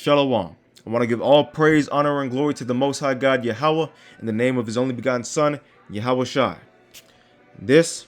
Shalom. I want to give all praise, honor, and glory to the Most High God, Yahweh, in the name of His only begotten Son, Yahweh Shai. This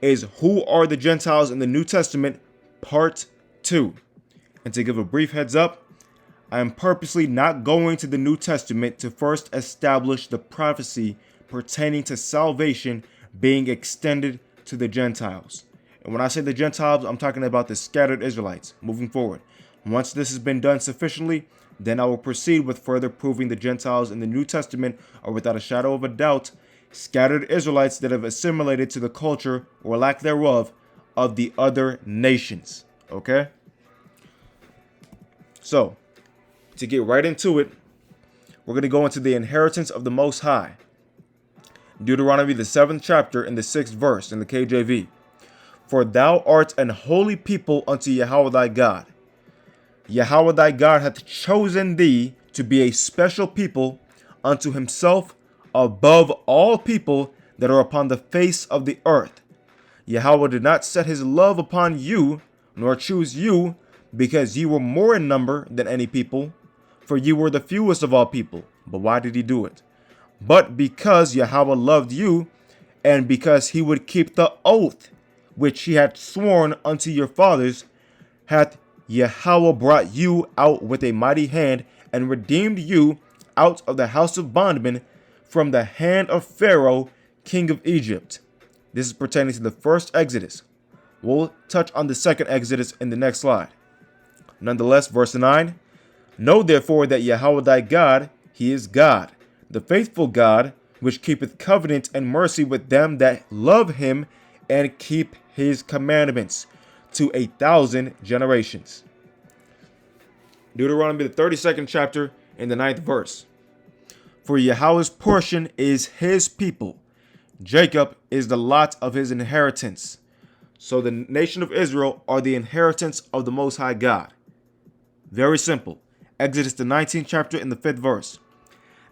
is Who Are the Gentiles in the New Testament, Part 2. And to give a brief heads up, I am purposely not going to the New Testament to first establish the prophecy pertaining to salvation being extended to the Gentiles. And when I say the Gentiles, I'm talking about the scattered Israelites moving forward. Once this has been done sufficiently, then I will proceed with further proving the Gentiles in the New Testament are without a shadow of a doubt scattered Israelites that have assimilated to the culture or lack thereof of the other nations. Okay? So, to get right into it, we're going to go into the inheritance of the Most High. Deuteronomy, the 7th chapter, and the 6th verse in the KJV. For thou art an holy people unto Yahweh thy God. Yahweh thy God hath chosen thee to be a special people unto himself above all people that are upon the face of the earth. Yahweh did not set his love upon you, nor choose you, because ye were more in number than any people, for ye were the fewest of all people. But why did he do it? But because Yahweh loved you, and because he would keep the oath which he had sworn unto your fathers, hath Yahweh brought you out with a mighty hand, and redeemed you out of the house of bondmen from the hand of Pharaoh, king of Egypt. This is pertaining to the first Exodus. We'll touch on the second Exodus in the next slide. Nonetheless, verse 9, know therefore that Yahweh thy God, he is God, the faithful God, which keepeth covenant and mercy with them that love him and keep his commandments to 1,000 generations. Deuteronomy, the 32nd chapter, in the 9th verse. For Yahweh's portion is his people. Jacob is the lot of his inheritance. So the nation of Israel are the inheritance of the Most High God. Very simple. Exodus, the 19th chapter, in the 5th verse.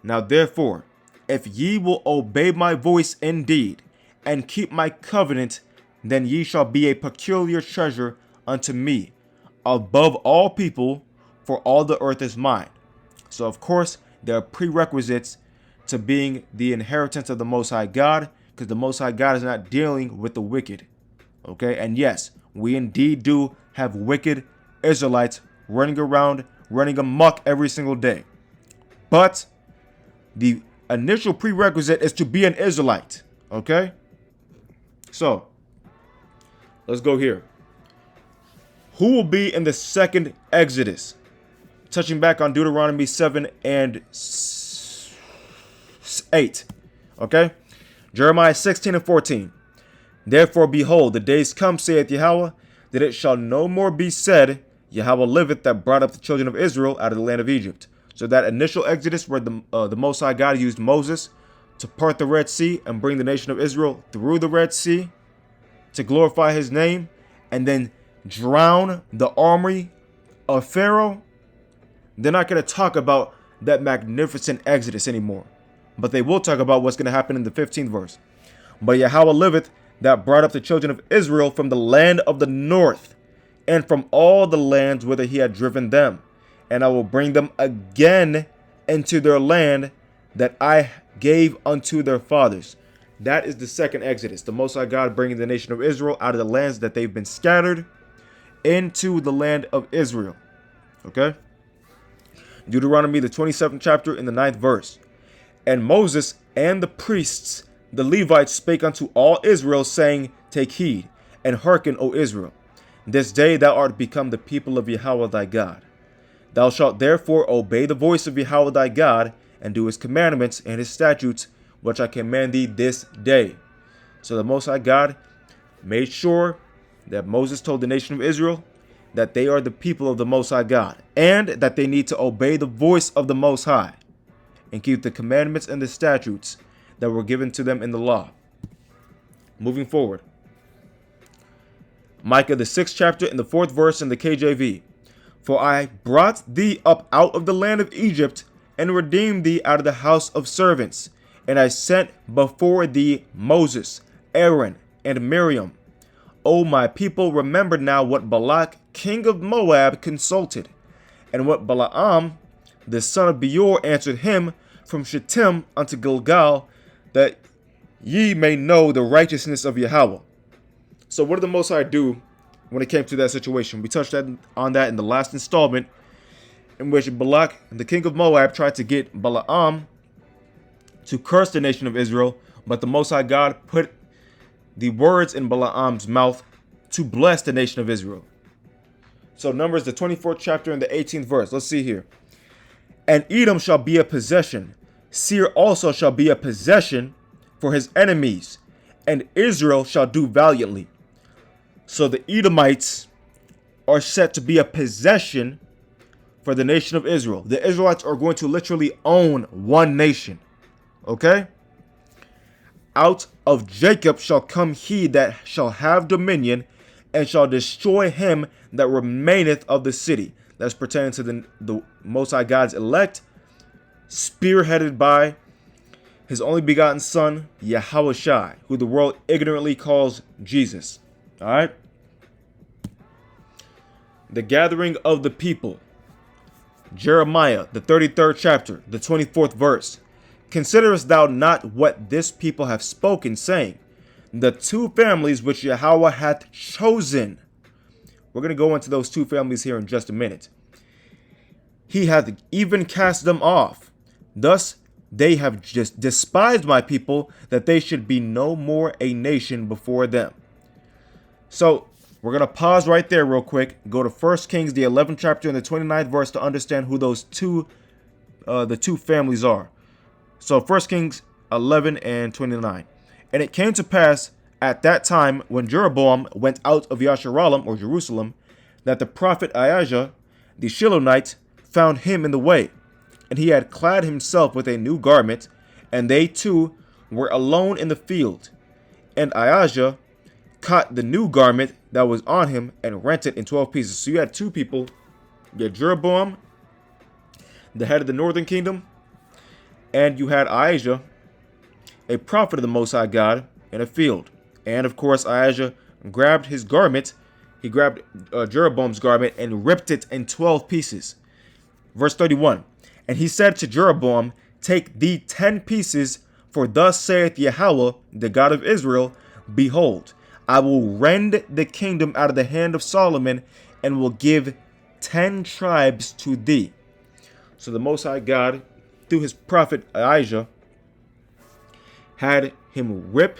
Now therefore, if ye will obey my voice indeed, and keep my covenant, then ye shall be a peculiar treasure unto me, above all people, for all the earth is mine. So of course, there are prerequisites to being the inheritance of the Most High God, because the Most High God is not dealing with the wicked. Okay, and yes, we indeed do have wicked Israelites running around, running amok every single day. But the initial prerequisite is to be an Israelite. Okay? So, let's go here. Who will be in the second Exodus? Touching back on Deuteronomy 7 and 8. Okay? Jeremiah 16 and 14. Therefore, behold, the days come, saith Yahweh, that it shall no more be said, Yahweh liveth, that brought up the children of Israel out of the land of Egypt. So that initial Exodus where the Most High God used Moses to part the Red Sea and bring the nation of Israel through the Red Sea to glorify his name, and then drown the army of Pharaoh, they're not going to talk about that magnificent Exodus anymore. But they will talk about what's going to happen in the 15th verse. But Yahweh liveth, that brought up the children of Israel from the land of the north, and from all the lands whither he had driven them. And I will bring them again into their land that I gave unto their fathers. That is the second Exodus. The Most High God bringing the nation of Israel out of the lands that they've been scattered into the land of Israel. Okay? Deuteronomy, the 27th chapter, in the 9th verse. And Moses and the priests, the Levites, spake unto all Israel, saying, take heed, and hearken, O Israel. This day thou art become the people of Yahweh thy God. Thou shalt therefore obey the voice of Yahweh thy God, and do his commandments and his statutes, which I command thee this day. So the Most High God made sure that Moses told the nation of Israel that they are the people of the Most High God, and that they need to obey the voice of the Most High and keep the commandments and the statutes that were given to them in the law. Moving forward. Micah, the 6th chapter, in the 4th verse in the KJV. For I brought thee up out of the land of Egypt, and redeemed thee out of the house of servants. And I sent before thee Moses, Aaron, and Miriam. O my people, remember now what Balak, king of Moab, consulted, And what Balaam, the son of Beor, answered him from Shittim unto Gilgal, that ye may know the righteousness of Yahweh. So what did the Most High do when it came to that situation? We touched on that in the last installment, in which Balak, the king of Moab, tried to get Balaam to curse the nation of Israel, but the Most High God put the words in Balaam's mouth to bless the nation of Israel. So Numbers, the 24th chapter and the 18th verse. Let's see here. And Edom shall be a possession. Seir also shall be a possession for his enemies. And Israel shall do valiantly. So the Edomites are set to be a possession for the nation of Israel. The Israelites are going to literally own one nation. Okay? Out of Jacob shall come he that shall have dominion, and shall destroy him that remaineth of the city. That's pertaining to the Most High God's elect, spearheaded by his only begotten son, Yahushua, who the world ignorantly calls Jesus. All right? The gathering of the people. Jeremiah, the 33rd chapter, the 24th verse. Considerest thou not what this people have spoken, saying, the two families which Yahweh hath chosen. We're going to go into those two families here in just a minute. He hath even cast them off. Thus they have just despised my people, that they should be no more a nation before them. So we're going to pause right there real quick. Go to 1 Kings, the 11th chapter and the 29th verse to understand who those the two families are. So 1 Kings 11 and 29. And it came to pass at that time, when Jeroboam went out of Yasharalem, or Jerusalem, that the prophet Ahijah, the Shilonite, found him in the way. And he had clad himself with a new garment, and they two were alone in the field. And Ahijah caught the new garment that was on him and rent it in 12 pieces. So you had two people. You had Jeroboam, the head of the northern kingdom, and you had Ahijah, a prophet of the Most High God, in a field. And of course, Ahijah grabbed his garment. He grabbed Jeroboam's garment and ripped it in 12 pieces. Verse 31. And he said to Jeroboam, take thee 10 pieces, for thus saith Yahweh, the God of Israel, behold, I will rend the kingdom out of the hand of Solomon, and will give 10 tribes to thee. So the Most High God, through his prophet Ahijah, had him rip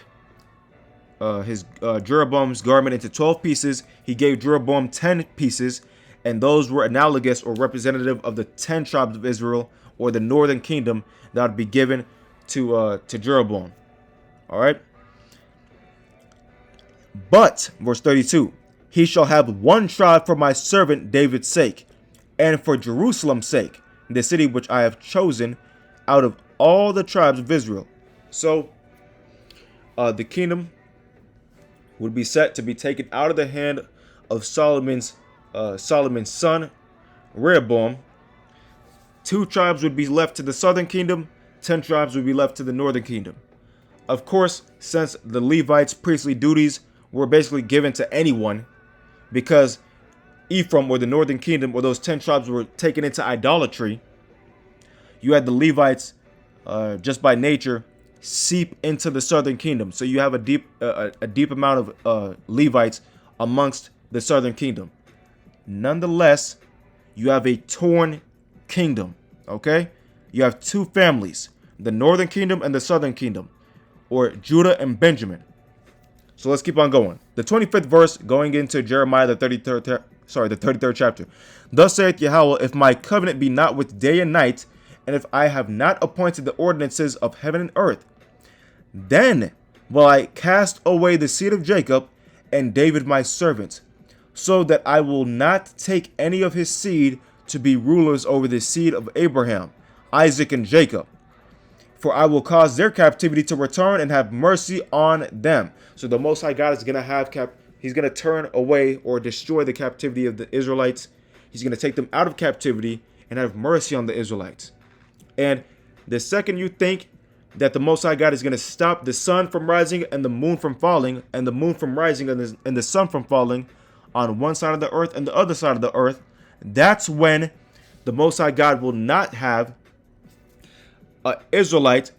Jeroboam's garment into 12 pieces. He gave Jeroboam 10 pieces, and those were analogous or representative of the 10 tribes of Israel, or the northern kingdom, that would be given to Jeroboam. All right. But, verse 32, he shall have one tribe for my servant David's sake, and for Jerusalem's sake, the city which I have chosen out of all the tribes of Israel. So, the kingdom would be set to be taken out of the hand of Solomon's son, Rehoboam. 2 tribes would be left to the southern kingdom. 10 tribes would be left to the northern kingdom. Of course, since the Levites' priestly duties were basically given to anyone, because Ephraim, or the northern kingdom, or those 10 tribes were taken into idolatry, you had the Levites, just by nature, seep into the southern kingdom. So you have a deep amount of Levites amongst the southern kingdom. Nonetheless, you have a torn kingdom. Okay, you have 2 families, the northern kingdom and the southern kingdom, or Judah and Benjamin. So let's keep on going. The 25th verse, going into Jeremiah, the 33rd chapter. Thus saith Yahweh, if my covenant be not with day and night, and if I have not appointed the ordinances of heaven and earth, then will I cast away the seed of Jacob and David my servant, so that I will not take any of his seed to be rulers over the seed of Abraham, Isaac, and Jacob. For I will cause their captivity to return and have mercy on them. So the Most High God is going to have he's going to turn away or destroy the captivity of the Israelites. He's going to take them out of captivity and have mercy on the Israelites. And the second you think that the Most High God is going to stop the sun from rising and the moon from falling, and the moon from rising and the sun from falling on one side of the earth and the other side of the earth, that's when the Most High God will not have an Israelite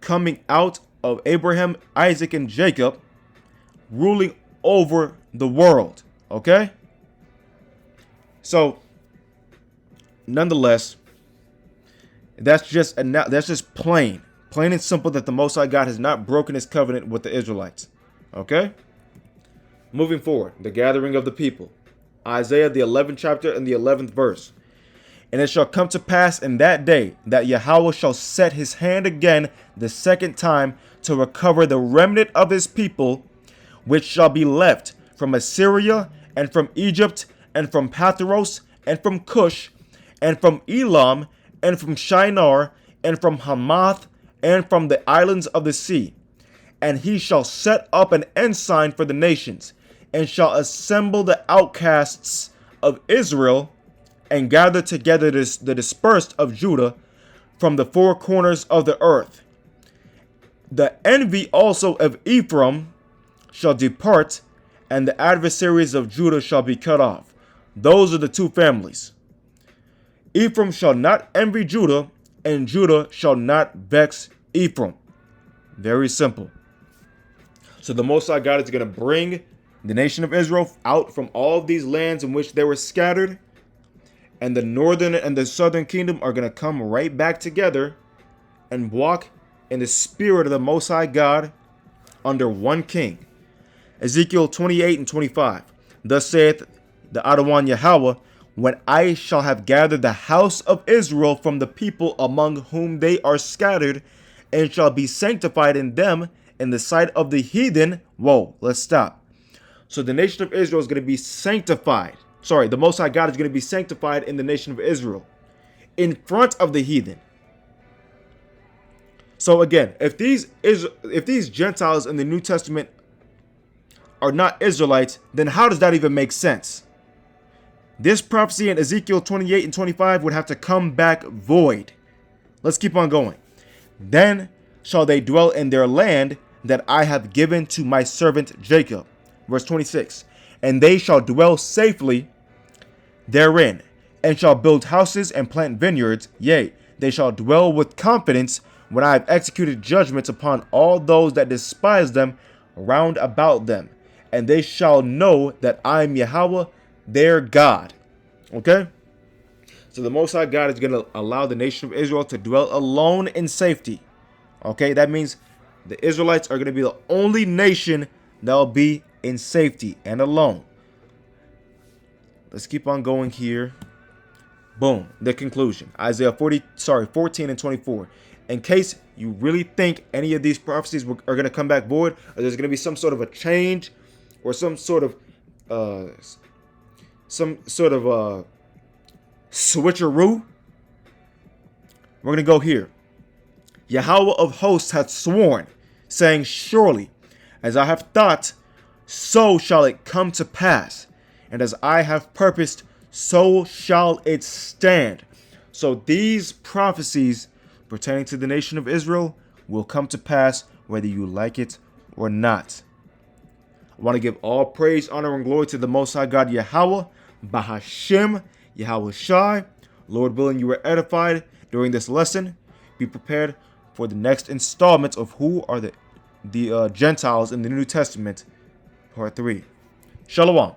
coming out of Abraham, Isaac, and Jacob ruling over the world. Okay? So, nonetheless, that's just plain and simple that the Most High God has not broken his covenant with the Israelites. Okay? Moving forward, the gathering of the people. Isaiah, the 11th chapter and the 11th verse. And it shall come to pass in that day that Yahweh shall set his hand again the second time to recover the remnant of his people, which shall be left from Assyria and from Egypt and from Pathros and from Cush and from Elam and from Shinar and from Hamath and from the islands of the sea. And he shall set up an ensign for the nations, and shall assemble the outcasts of Israel, and gather together the dispersed of Judah from the four corners of the earth. The envy also of Ephraim shall depart, and the adversaries of Judah shall be cut off. Those are the two families. Ephraim shall not envy Judah, and Judah shall not vex Ephraim. Very simple. So the Most High God is going to bring the nation of Israel out from all of these lands in which they were scattered, and the northern and the southern kingdom are going to come right back together and walk in the spirit of the Most High God under one king. Ezekiel 28 and 25. Thus saith the Adawan Yahweh, when I shall have gathered the house of Israel from the people among whom they are scattered, and shall be sanctified in them in the sight of the heathen. Whoa, let's stop. So the nation of Israel is going to be sanctified. The Most High God is going to be sanctified in the nation of Israel in front of the heathen. So again, if these Gentiles in the New Testament are not Israelites, then how does that even make sense? This prophecy in Ezekiel 28 and 25 would have to come back void. Let's keep on going. Then shall they dwell in their land that I have given to my servant Jacob. Verse 26. And they shall dwell safely therein, and shall build houses and plant vineyards. Yea, they shall dwell with confidence when I have executed judgments upon all those that despise them round about them. And they shall know that I am Yahweh, their God. Okay? So the Most High God is going to allow the nation of Israel to dwell alone in safety. Okay? That means the Israelites are going to be the only nation that will be in safety and alone. Let's keep on going here. Boom. The conclusion. Isaiah 14 and 24. In case you really think any of these prophecies are going to come back void, or there's going to be some sort of a change, or some sort of switcheroo, we're going to go here. Yahweh of hosts hath sworn, saying, surely, as I have thought, so shall it come to pass. And as I have purposed, so shall it stand. So these prophecies pertaining to the nation of Israel will come to pass whether you like it or not. I want to give all praise, honor, and glory to the Most High God Yahweh, Bahashem, Yahweh Shai. Lord willing, you were edified during this lesson. Be prepared for the next installment of Who Are the Gentiles in the New Testament, Part 3. Shalom.